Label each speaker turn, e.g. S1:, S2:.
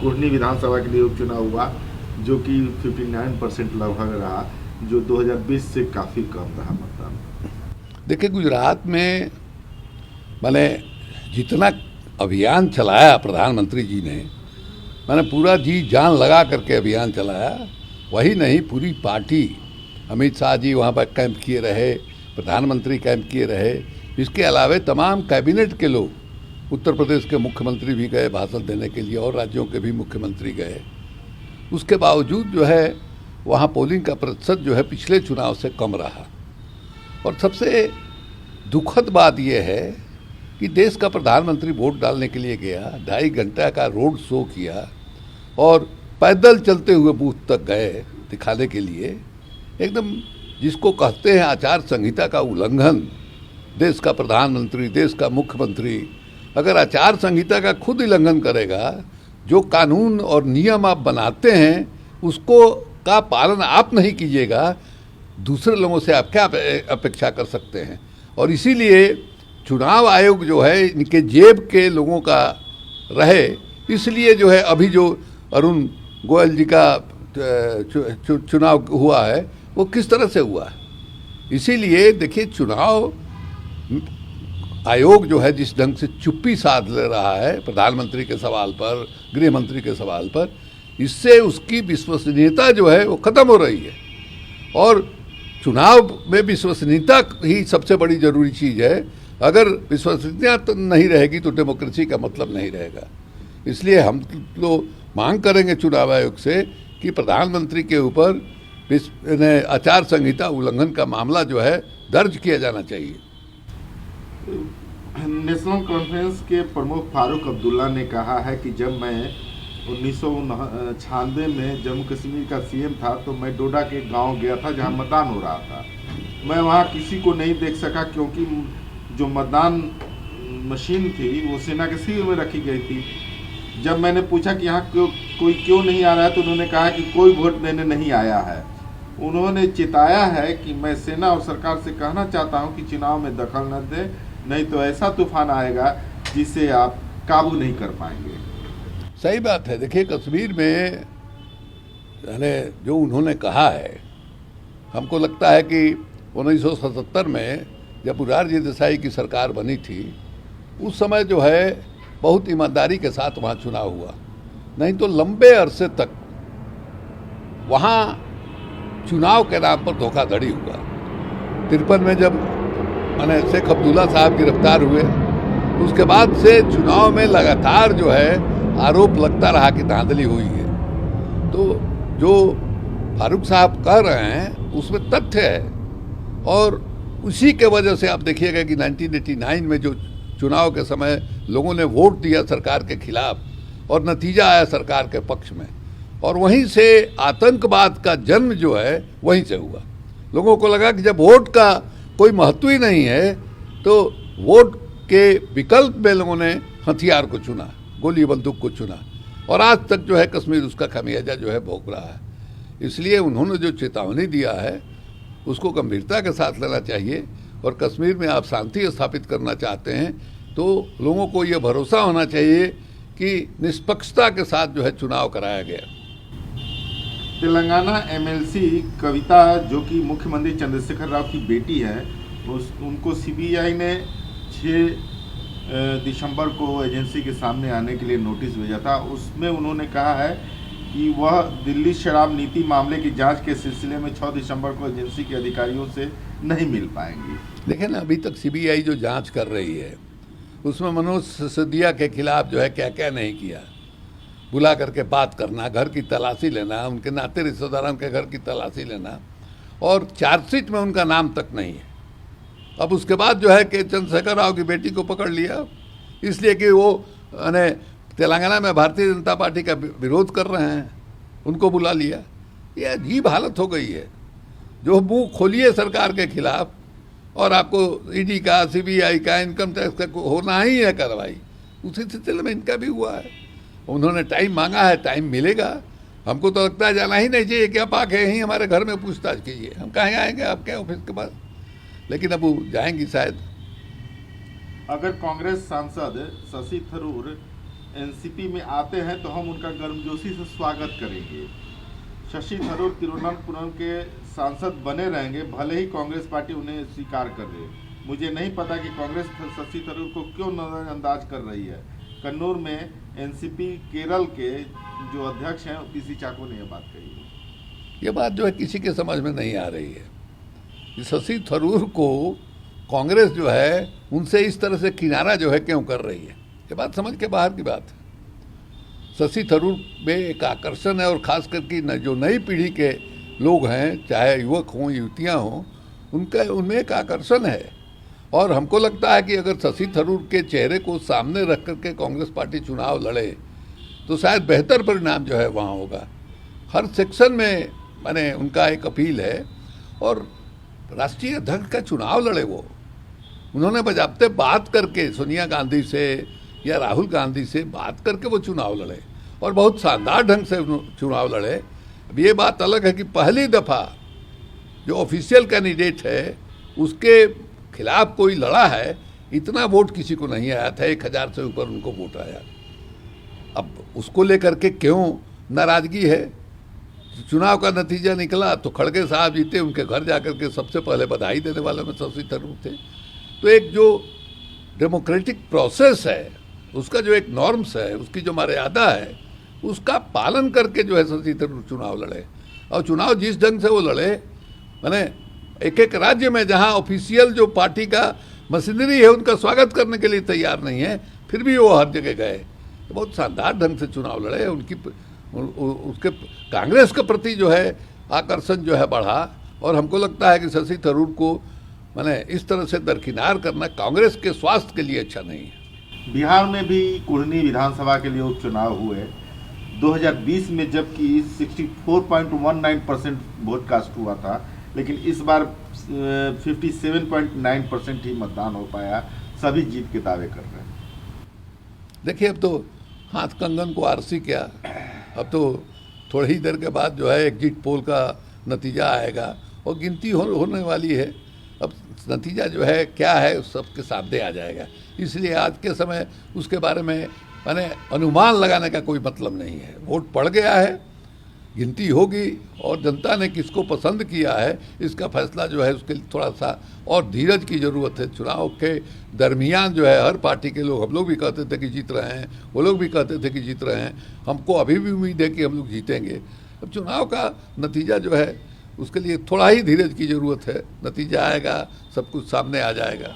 S1: कुढ़नी विधानसभा के लिए उपचुनाव हुआ जो कि 59% लगभग रहा, जो 2020 से काफ़ी कम रहा मतदान।
S2: देखिए, गुजरात में मैंने जितना अभियान चलाया प्रधानमंत्री जी ने, मैंने पूरा जी जान लगा करके अभियान चलाया। वही नहीं, पूरी पार्टी, अमित शाह जी वहाँ पर कैंप किए रहे, प्रधानमंत्री कैंप किए रहे, इसके अलावा तमाम कैबिनेट के लोग, उत्तर प्रदेश के मुख्यमंत्री भी गए भाषण देने के लिए और राज्यों के भी मुख्यमंत्री गए। उसके बावजूद जो है वहाँ पोलिंग का प्रतिशत जो है पिछले चुनाव से कम रहा। और सबसे दुखद बात यह है कि देश का प्रधानमंत्री वोट डालने के लिए गया, 2.5 घंटा का रोड शो किया और पैदल चलते हुए बूथ तक गए दिखाने के लिए, एकदम जिसको कहते हैं आचार संहिता का उल्लंघन। देश का प्रधानमंत्री, देश का मुख्यमंत्री अगर आचार संहिता का खुद उल्लंघन करेगा, जो कानून और नियम आप बनाते हैं उसको का पालन आप नहीं कीजिएगा, दूसरे लोगों से आप क्या अपेक्षा कर सकते हैं। और इसीलिए चुनाव आयोग जो है इनके जेब के लोगों का रहे, इसलिए जो है अभी जो अरुण गोयल जी का चुनाव हुआ है वो किस तरह से हुआ है। इसीलिए देखिए, चुनाव आयोग जो है जिस ढंग से चुप्पी साध ले रहा है प्रधानमंत्री के सवाल पर, गृह मंत्री के सवाल पर, इससे उसकी विश्वसनीयता जो है वो खत्म हो रही है। और चुनाव में विश्वसनीयता ही सबसे बड़ी जरूरी चीज़ है। अगर विश्वसनीयता नहीं रहेगी तो डेमोक्रेसी का मतलब नहीं रहेगा। इसलिए हम तो मांग करेंगे चुनाव आयोग से कि प्रधानमंत्री के ऊपर आचार संहिता उल्लंघन का मामला जो है दर्ज किया जाना चाहिए।
S1: नेशनल कॉन्फ्रेंस के प्रमुख फारूक अब्दुल्ला ने कहा है कि जब मैं 1996 में जम्मू कश्मीर का सीएम था तो मैं डोडा के गांव गया था जहां मतदान हो रहा था। मैं वहां किसी को नहीं देख सका क्योंकि जो मतदान मशीन थी वो सेना के शिविर में रखी गई थी। जब मैंने पूछा कि यहाँ कोई क्यों नहीं आ रहा है तो उन्होंने कहा कि कोई वोट देने नहीं आया है। उन्होंने चेताया है कि मैं सेना और सरकार से कहना चाहता हूँ कि चुनाव में दखल न दे, नहीं तो ऐसा तूफान आएगा जिसे आप काबू नहीं कर पाएंगे।
S2: सही बात है। देखिए, कश्मीर में जो उन्होंने कहा है, हमको लगता है कि 1977 में जब मोरारजी देसाई की सरकार बनी थी उस समय जो है बहुत ईमानदारी के साथ वहाँ चुनाव हुआ, नहीं तो लंबे अरसे तक वहाँ चुनाव के नाम पर धोखाधड़ी हुआ। 53 में जब शेख अब्दुल्ला साहब गिरफ्तार हुए, उसके बाद से चुनाव में लगातार जो है आरोप लगता रहा कि धांधली हुई है। तो जो फारूक साहब कह रहे हैं उसमें तथ्य है। और उसी के वजह से आप देखिएगा कि 1989 में जो चुनाव के समय लोगों ने वोट दिया सरकार के खिलाफ और नतीजा आया सरकार के पक्ष में, और वहीं से आतंकवाद का जन्म जो है वहीं से हुआ। लोगों को लगा कि जब वोट का कोई महत्व ही नहीं है तो वोट के विकल्प में लोगों ने हथियार को चुना, गोली बंदूक को चुना, और आज तक जो है कश्मीर उसका खामियाजा जो है भोग रहा है। इसलिए उन्होंने जो चेतावनी दिया है उसको गंभीरता के साथ लेना चाहिए। और कश्मीर में आप शांति स्थापित करना चाहते हैं तो लोगों को ये भरोसा होना चाहिए कि निष्पक्षता के साथ जो है चुनाव कराया गया।
S1: तेलंगाना एमएलसी कविता, जो कि मुख्यमंत्री चंद्रशेखर राव की बेटी है, उनको सीबीआई ने 6 दिसंबर को एजेंसी के सामने आने के लिए नोटिस भेजा था। उसमें उन्होंने कहा है कि वह दिल्ली शराब नीति मामले की जांच के सिलसिले में 6 दिसंबर को एजेंसी के अधिकारियों से नहीं मिल पाएंगी।
S2: देखिए ना, अभी तक सीबीआई जो जांच कर रही है उसमें मनोज सिसोदिया के खिलाफ जो है क्या क्या नहीं किया, बुला करके बात करना, घर की तलाशी लेना, उनके नाते रिश्तेदारों के घर की तलाशी लेना, और चार्जशीट में उनका नाम तक नहीं है। अब उसके बाद जो है कि चंद्रशेखर राव की बेटी को पकड़ लिया इसलिए कि वो तेलंगाना में भारतीय जनता पार्टी का विरोध कर रहे हैं, उनको बुला लिया। ये अजीब हालत हो गई है। जो मुंह खोलिए सरकार के खिलाफ और आपको ईडी का, सीबीआई का, इनकम टैक्स का होना ही है कार्रवाई, उसी सिलसिले में इनका भी हुआ है। उन्होंने टाइम मांगा है, टाइम मिलेगा। हमको तो लगता है जाना ही नहीं चाहिए, क्या पाक है, यहीं हमारे घर में पूछताछ कीजिए, हम कहाँ आएंगे आपके ऑफिस के पास, लेकिन अब वो जाएंगी शायद।
S1: अगर कांग्रेस सांसद शशि थरूर एनसीपी में आते हैं तो हम उनका गर्मजोशी से स्वागत करेंगे। शशि थरूर तिरुवनंतपुरम के सांसद बने रहेंगे, भले ही कांग्रेस पार्टी उन्हें स्वीकार कर दे। मुझे नहीं पता कि कांग्रेस शशि थरूर को क्यों नजरअंदाज कर रही है। कन्नूर में एनसीपी केरल के जो अध्यक्ष हैं पीसी चाको ने यह बात कही है।
S2: ये बात जो है किसी के समझ में नहीं आ रही है कि शशि थरूर को कांग्रेस जो है उनसे इस तरह से किनारा जो है क्यों कर रही है। ये बात समझ के बाहर की बात है। शशि थरूर में एक आकर्षण है और खास करके जो नई पीढ़ी के लोग हैं, चाहे युवक हों युवतियां हों, उनमें एक आकर्षण है। और हमको लगता है कि अगर शशि थरूर के चेहरे को सामने रख करके कांग्रेस पार्टी चुनाव लड़े तो शायद बेहतर परिणाम जो है वहाँ होगा। हर सेक्शन में माने उनका एक अपील है। और राष्ट्रीय अध्यक्ष का चुनाव लड़े उन्होंने बजाबते बात करके सोनिया गांधी से या राहुल गांधी से बात करके वो चुनाव लड़े और बहुत शानदार ढंग से चुनाव लड़े। अब ये बात अलग है कि पहली दफ़ा जो ऑफिशियल कैंडिडेट है उसके खिलाफ कोई लड़ा है, इतना वोट किसी को नहीं आया था, 1000 से ऊपर उनको वोट आया। अब उसको लेकर के क्यों नाराजगी है। चुनाव का नतीजा निकला तो खड़गे साहब जीते, उनके घर जाकर के सबसे पहले बधाई देने वाले में शशि थरूर थे। तो एक जो डेमोक्रेटिक प्रोसेस है, उसका जो एक नॉर्म्स है, उसकी जो मर्यादा है, उसका पालन करके जो है शशि थरूर चुनाव लड़े। और चुनाव जिस ढंग से वो लड़े, मैंने एक एक राज्य में जहां ऑफिशियल जो पार्टी का मशीनरी है उनका स्वागत करने के लिए तैयार नहीं है, फिर भी वो हर जगह गए। तो बहुत शानदार ढंग से चुनाव लड़े। उसके कांग्रेस के प्रति जो है आकर्षण जो है बढ़ा। और हमको लगता है कि शशि थरूर को मैंने इस तरह से दरकिनार करना कांग्रेस के स्वास्थ्य के लिए अच्छा नहीं है।
S1: बिहार में भी कुढ़नी विधानसभा के लिए उपचुनाव हुए 2020 में, जबकि 64.19% वोट कास्ट हुआ था, लेकिन इस बार 57.9% ही मतदान हो पाया। सभी जीत के दावे कर रहे हैं।
S2: देखिए, अब तो हाथ कंगन को आरसी क्या, अब तो थोड़ी ही देर के बाद जो है एग्जिट पोल का नतीजा आएगा और गिनती होने वाली है। अब नतीजा जो है क्या है सबके सामने आ जाएगा। इसलिए आज के समय उसके बारे में माने अनुमान लगाने का कोई मतलब नहीं है। वोट पड़ गया है, गिनती होगी और जनता ने किसको पसंद किया है इसका फैसला जो है उसके लिए थोड़ा सा और धीरज की ज़रूरत है। चुनाव के दरमियान जो है हर पार्टी के लोग, हम लोग भी कहते थे कि जीत रहे हैं, वो लोग भी कहते थे कि जीत रहे हैं, हमको अभी भी उम्मीद है कि हम लोग जीतेंगे। अब चुनाव का नतीजा जो है उसके लिए थोड़ा ही धीरज की ज़रूरत है। नतीजा आएगा, सब कुछ सामने आ जाएगा।